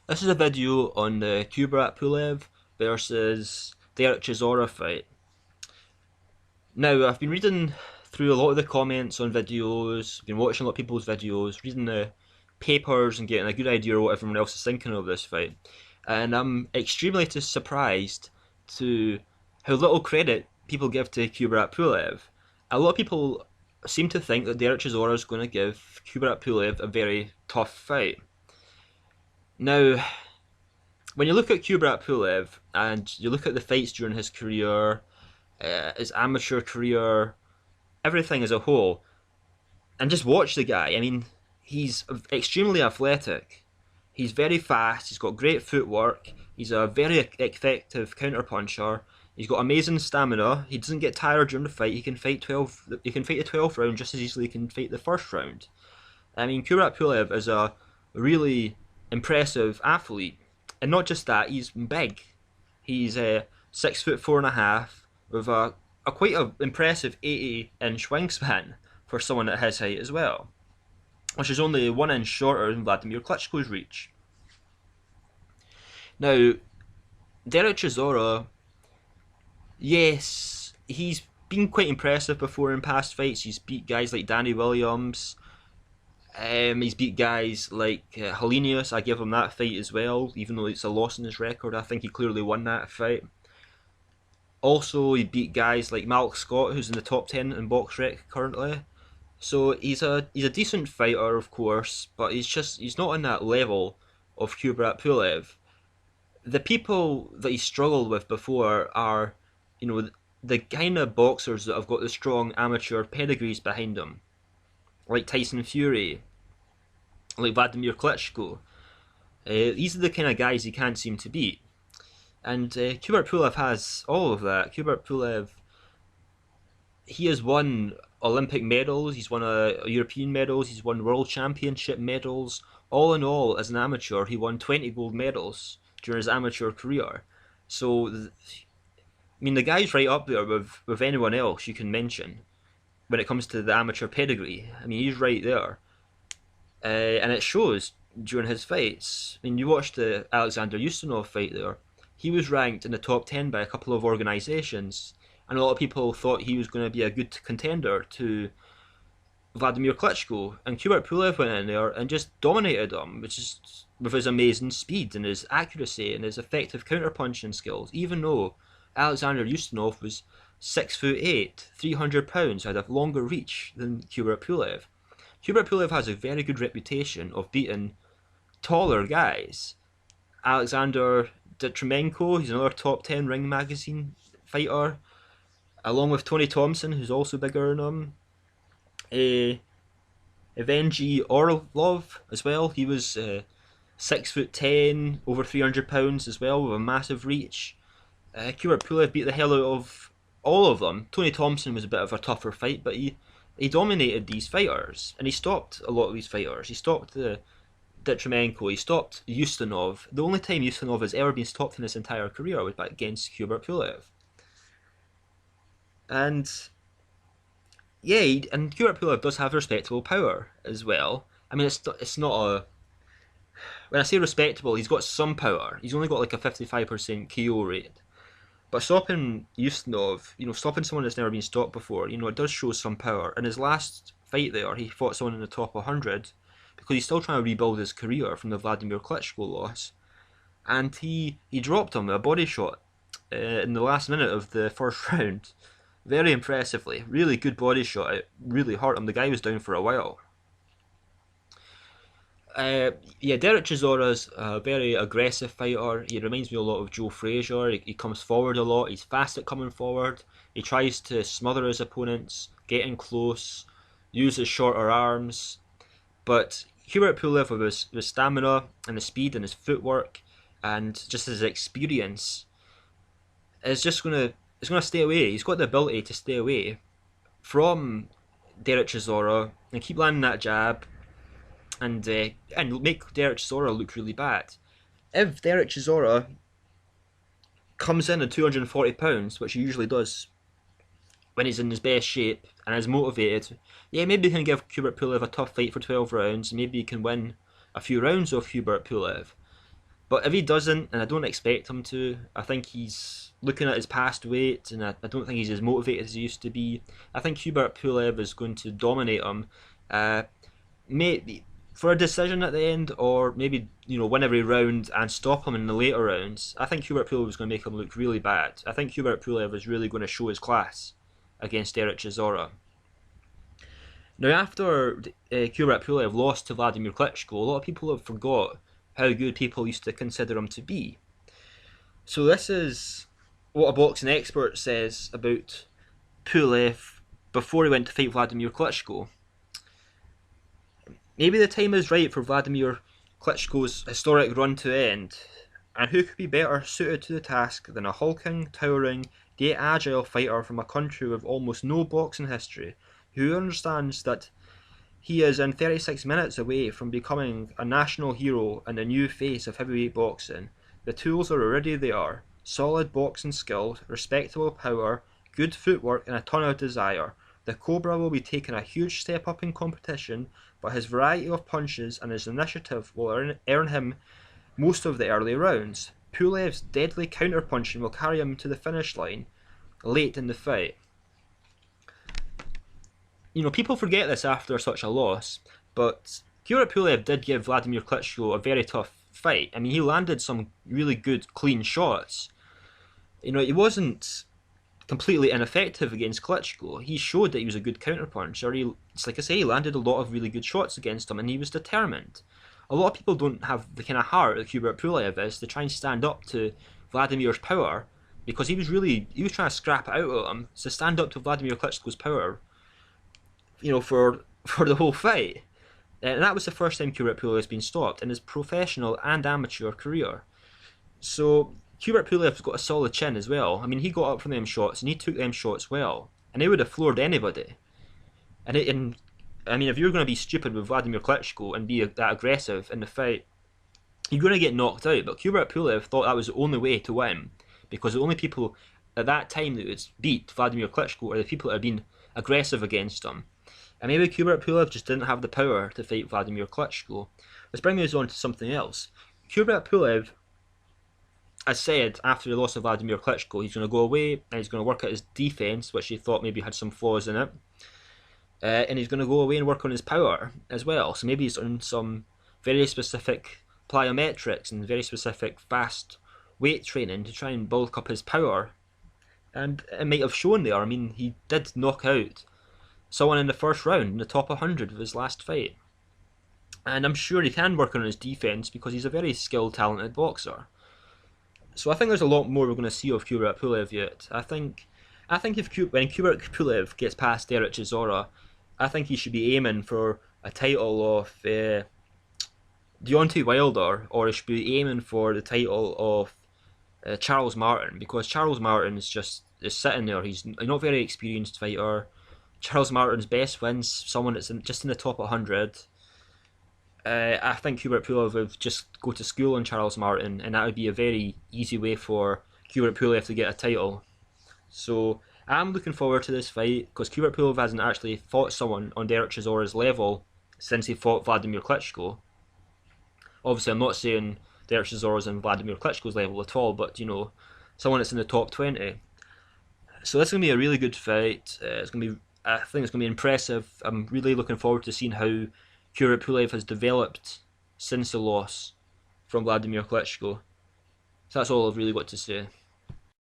This is a video on the Kubrat Pulev versus Dereck Chisora fight. Now, I've been reading through a lot of the comments on videos, been watching a lot of people's videos, reading the papers and getting a good idea of what everyone else is thinking of this fight. And I'm extremely surprised to how little credit people give to Kubrat Pulev. A lot of people seem to think that Dereck Chisora is going to give Kubrat Pulev a very tough fight. Now, when you look at Kubrat Pulev and you look at the fights during his career, his amateur career, everything as a whole, and just watch the guy. I mean, he's extremely athletic. He's very fast. He's got great footwork. He's a very effective counter puncher. He's got amazing stamina. He doesn't get tired during the fight. He can fight 12. He can fight the 12th round just as easily as he can fight the first round. I mean, Kubrat Pulev is a really impressive athlete, and not just that, he's big. He's 6'4.5" with a quite a impressive 80-inch wingspan for someone at his height as well, which is only 1 inch shorter than Wladimir Klitschko's reach. Now, Dereck Chisora, yes, he's been quite impressive before in past fights. He's beat guys like Danny Williams. He's beat guys like Helenius. I give him that fight as well, even though it's a loss in his record. I think he clearly won that fight. Also, he beat guys like Malk Scott, who's in the top 10 in BoxRec currently. So he's a decent fighter, of course, but he's not on that level of Kubrat Pulev. The people that he struggled with before are, the kind of boxers that have got the strong amateur pedigrees behind them, like Tyson Fury, like Wladimir Klitschko. These are the kind of guys he can't seem to beat. And Kubrat Pulev has all of that. Kubrat Pulev, he has won Olympic medals, he's won European medals, he's won World Championship medals. All in all, as an amateur, he won 20 gold medals during his amateur career. So, I mean, the guy's right up there with anyone else you can mention when it comes to the amateur pedigree. I mean, he's right there. And it shows during his fights. I mean, you watched the Alexander Ustinov fight there. He was ranked in the top 10 by a couple of organisations, and a lot of people thought he was going to be a good contender to Wladimir Klitschko. And Kubrat Pulev went in there and just dominated him, which is with his amazing speed and his accuracy and his effective counter-punching skills, even though Alexander Ustinov was 6'8", 300 pounds, had a longer reach than Kubrat Pulev. Kubrat Pulev has a very good reputation of beating taller guys. Alexander Detrimenko, he's another top 10 Ring Magazine fighter, along with Tony Thompson, who's also bigger than him. Evgeny Orlov as well, he was 6'10", over 300 pounds as well, with a massive reach. Kubrat Pulev beat the hell out of all of them. Tony Thompson was a bit of a tougher fight, but he dominated these fighters, and he stopped a lot of these fighters. He stopped Detrimenko, he stopped Ustinov. The only time Ustinov has ever been stopped in his entire career was against Kubrat Pulev. And yeah, and Kubrat Pulev does have respectable power as well. I mean, it's not a... When I say respectable, he's got some power. He's only got like a 55% KO rate. But stopping Ustinov, stopping someone that's never been stopped before, it does show some power. In his last fight there, he fought someone in the top 100 because he's still trying to rebuild his career from the Wladimir Klitschko loss. And he dropped him with a body shot in the last minute of the first round. Very impressively. Really good body shot. It really hurt him. The guy was down for a while. Dereck Chisora's a very aggressive fighter. He reminds me a lot of Joe Frazier. He comes forward a lot. He's fast at coming forward. He tries to smother his opponents, get in close, use his shorter arms. But Kubrat Pulev, with his stamina and his speed and his footwork and just his experience, is just gonna stay away. He's got the ability to stay away from Dereck Chisora and keep landing that jab and make Dereck Chisora look really bad. If Dereck Chisora comes in at 240 pounds, which he usually does when he's in his best shape and is motivated, yeah, maybe he can give Kubrat Pulev a tough fight for 12 rounds, and maybe he can win a few rounds of Kubrat Pulev. But if he doesn't, and I don't expect him to, I think he's looking at his past weight, and I don't think he's as motivated as he used to be. I think Kubrat Pulev is going to dominate him, maybe for a decision at the end, or maybe win every round and stop him in the later rounds. I think Kubrat Pulev is going to make him look really bad. I think Kubrat Pulev is really going to show his class against Dereck Chisora. Now, after Kubrat Pulev lost to Wladimir Klitschko, a lot of people have forgot how good people used to consider him to be. So this is what a boxing expert says about Pulev before he went to fight Wladimir Klitschko. Maybe the time is right for Wladimir Klitschko's historic run to end, and who could be better suited to the task than a hulking, towering, yet agile fighter from a country with almost no boxing history, who understands that he is in 36 minutes away from becoming a national hero and a new face of heavyweight boxing. The tools are already there: solid boxing skill, respectable power, good footwork, and a ton of desire. The Cobra will be taking a huge step up in competition, but his variety of punches and his initiative will earn him most of the early rounds. Pulev's deadly counter-punching will carry him to the finish line late in the fight. People forget this after such a loss, but Kubrat Pulev did give Wladimir Klitschko a very tough fight. I mean, he landed some really good, clean shots. He wasn't completely ineffective against Klitschko. He showed that he was a good counterpuncher. It's like I say, he landed a lot of really good shots against him, and he was determined. A lot of people don't have the kind of heart that Kubrat Pulev is to try and stand up to Vladimir's power, because he was trying to scrap it out of him, to stand up to Wladimir Klitschko's power, for the whole fight. And that was the first time Kubrat Pulev has been stopped in his professional and amateur career. So Kubrat Pulev's got a solid chin as well. I mean, he got up from them shots and he took them shots well, and he would have floored anybody. I mean, if you're going to be stupid with Wladimir Klitschko and be that aggressive in the fight, you're going to get knocked out. But Kubrat Pulev thought that was the only way to win, because the only people at that time that would beat Wladimir Klitschko are the people that had been aggressive against him. And maybe Kubrat Pulev just didn't have the power to fight Wladimir Klitschko. Let's bring this on to something else. Kubrat Pulev, as said, after the loss of Wladimir Klitschko, he's going to go away and he's going to work at his defence, which he thought maybe had some flaws in it. And he's going to go away and work on his power as well. So maybe he's on some very specific plyometrics and very specific fast weight training to try and bulk up his power. And it might have shown there. I mean, he did knock out someone in the first round in the top 100 of his last fight. And I'm sure he can work on his defence because he's a very skilled, talented boxer. So I think there's a lot more we're going to see of Kubrat Pulev yet. I think when Kubrat Pulev gets past Dereck Chisora, I think he should be aiming for a title of Deontay Wilder, or he should be aiming for the title of Charles Martin, because Charles Martin is sitting there. He's not a very experienced fighter. Charles Martin's best wins someone that's just in the top 100. I think Kubrat Pulev would just go to school on Charles Martin, and that would be a very easy way for Kubrat Pulev to get a title. So I'm looking forward to this fight, because Kubrat Pulev hasn't actually fought someone on Dereck Chisora's level since he fought Wladimir Klitschko. Obviously, I'm not saying Dereck Chisora's on Wladimir Klitschko's level at all, but someone that's in the top 20. So this is going to be a really good fight. I think it's going to be impressive. I'm really looking forward to seeing how Kubrat Pulev has developed since the loss from Wladimir Klitschko. So that's all I've really got to say.